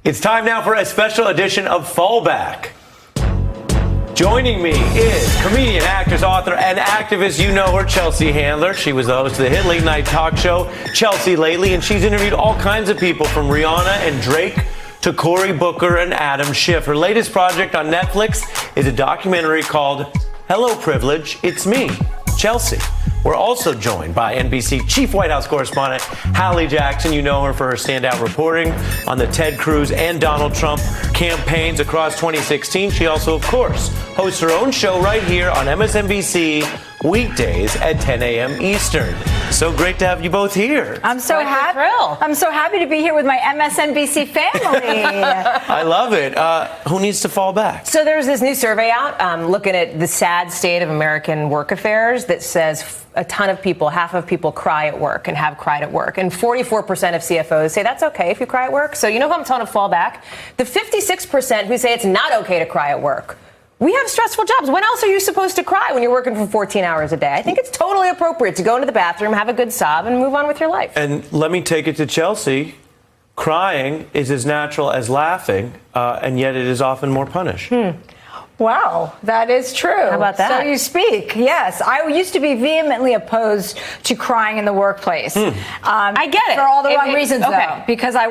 It's time now for a special edition of Fallback. Joining me is comedian, actress, author, and activist. You know her, Chelsea Handler. She was the host of the hit late night talk show, Chelsea Lately, and she's interviewed all kinds of people from Rihanna and Drake to Cory Booker and Adam Schiff. Her latest project on Netflix is a documentary called Hello Privilege, It's Me, Chelsea. We're also joined by NBC Chief White House Correspondent Hallie Jackson. You know her for her standout reporting on the Ted Cruz and Donald Trump campaigns across 2016. She also, of course, hosts her own show right here on MSNBC weekdays at 10 a.m. Eastern. So great to have you both here. I'm so happy. I'm so happy to be here with my MSNBC family. I love it. Who needs to fall back? So there's this new survey out looking at the sad state of American work affairs that says a ton of people, half of people cry at work and have cried at work. And 44% of CFOs say that's okay if you cry at work. So you know who I'm telling to fall back? The 56% who say it's not okay to cry at work. We have stressful jobs. When else are you supposed to cry when you're working for 14 hours a day? I think it's totally appropriate to go into the bathroom, have a good sob, and move on with your life. And let me take it to Chelsea. Crying is as natural as laughing, and yet it is often more punished. Wow, that is true. How about that? So you speak. Yes, I used to be vehemently opposed to crying in the workplace. I get it. For all the wrong reasons, okay. though. Because I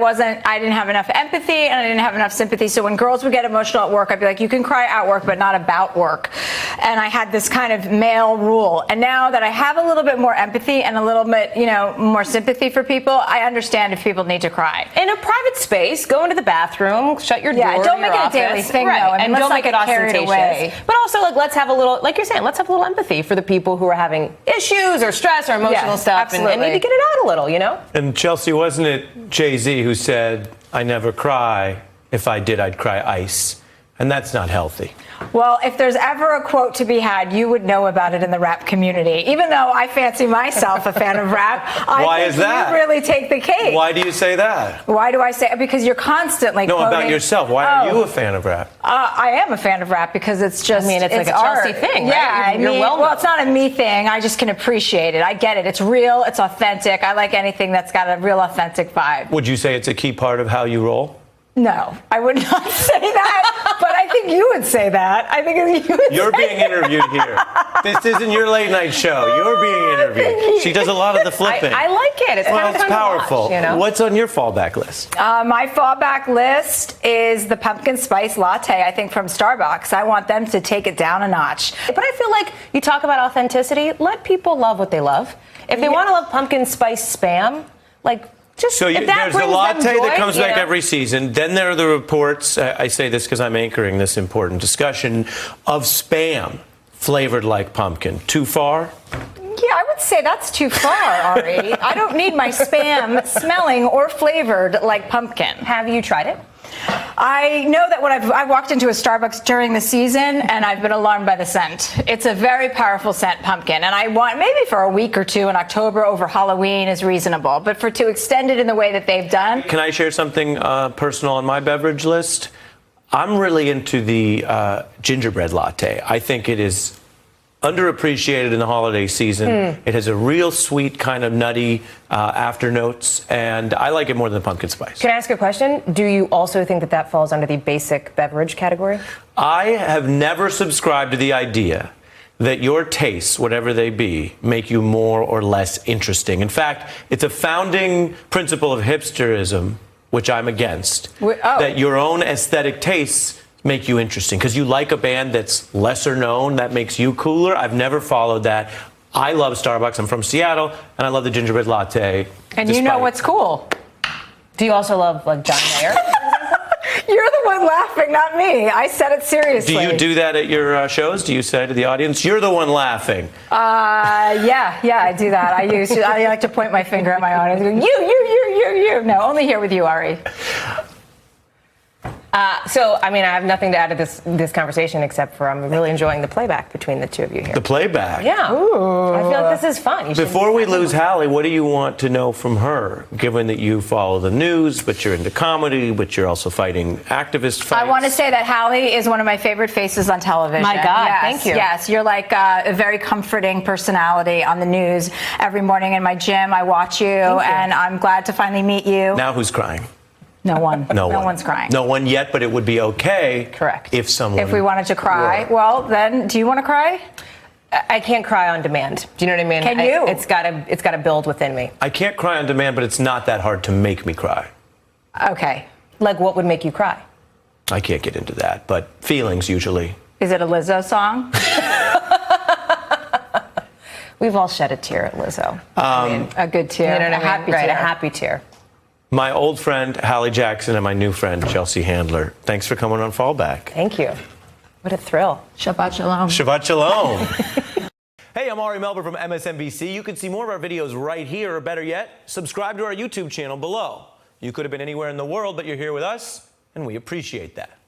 didn't have enough empathy and I didn't have enough sympathy. So when girls would get emotional at work, I'd be like, you can cry at work, but not about work. And I had this kind of male rule. And now that I have a little bit more empathy and a little bit, more sympathy for people, I understand if people need to cry. In a private space, go into the bathroom, shut your door. Yeah, don't to make your it a daily office. thing, right. though. And don't make it ostentatious. Away. But also, let's have a little, like you're saying, let's have a little empathy for the people who are having issues or stress or emotional stuff and need to get it out a little, And Chelsea, wasn't it Jay-Z who said, I never cry. If I did, I'd cry ice. And that's not healthy. Well, if there's ever a quote to be had, you would know about it in the rap community. Even though I fancy myself a fan of rap, Why is that? You really take the cake. Why do you say that? Why do I say it? Because you're constantly No, quoting. about yourself. Why are you a fan of rap? I am a fan of rap because it's just, it's like a Chelsea thing, right? Yeah, You're well, it's not a me thing. I just can appreciate it. I get it. It's real. It's authentic. I like anything that's got a real authentic vibe. Would you say it's a key part of how you roll? No, I would not say that, but I think you would say that. I think you would. You're being interviewed here. This isn't your late night show. You're being interviewed. She does a lot of the flipping. I like it. It's kind of fun powerful. To watch, What's on your fallback list? My fallback list is the pumpkin spice latte, I think, from Starbucks. I want them to take it down a notch. But I feel like you talk about authenticity. Let people love what they love. If they want to love pumpkin spice spam, So there's the latte that comes back every season. Then there are the reports, I say this because I'm anchoring this important discussion, of Spam flavored like pumpkin. Too far? Yeah, I would say that's too far, Ari. I don't need my Spam smelling or flavored like pumpkin. Have you tried it? I know that when I walked into a Starbucks during the season, and I've been alarmed by the scent. It's a very powerful scent, pumpkin, and I want maybe for a week or two in October over Halloween is reasonable, but to extend it in the way that they've done. Can I share something personal on my beverage list? I'm really into the gingerbread latte. I think it is underappreciated in the holiday season. It has a real sweet kind of nutty afternotes, and I like it more than the pumpkin spice. Can I ask a question? Do you also think that falls under the basic beverage category? I have never subscribed to the idea that your tastes, whatever they be, make you more or less interesting. In fact, it's a founding principle of hipsterism, which I'm against, that your own aesthetic tastes make you interesting because you like a band that's lesser known, that makes you cooler. I've never followed that. I love Starbucks. I'm from Seattle, and I love the gingerbread latte. And you know what's cool? Do you also love John Mayer? You're the one laughing, not me. I said it seriously. Do you do that at your shows? Do you say to the audience, "You're the one laughing"? Yeah, I do that. I like to point my finger at my audience. And go, you. No, only here with you, Ari. I have nothing to add to this conversation except for I'm really enjoying the playback between the two of you here. The playback? Yeah. Ooh. I feel like this is fun. Before we lose Hallie, what do you want to know from her, given that you follow the news, but you're into comedy, but you're also fighting activist fights? I want to say that Hallie is one of my favorite faces on television. My God, yes, thank you. Yes, you're like a very comforting personality on the news. Every morning in my gym, I watch you, and I'm glad to finally meet you. Now who's crying? No one. No one. one's crying. No one yet, but it would be okay. Correct. If someone. If we wanted to cry, were. well, then, do you want to cry? I can't cry on demand. Do you know what I mean? Can you? It's got to build within me. I can't cry on demand, but it's not that hard to make me cry. Okay. Like, what would make you cry? I can't get into that, but feelings usually. Is it a Lizzo song? We've all shed a tear at Lizzo. I mean, a good tear. You know what I a mean? happy Right, tear. a happy tear. My old friend Hallie Jackson and my new friend Chelsea Handler. Thanks for coming on Fallback. Thank you. What a thrill. Shabbat shalom. Shabbat shalom. Hey, I'm Ari Melber from MSNBC. You can see more of our videos right here, or better yet, subscribe to our YouTube channel below. You could have been anywhere in the world, but you're here with us, and we appreciate that.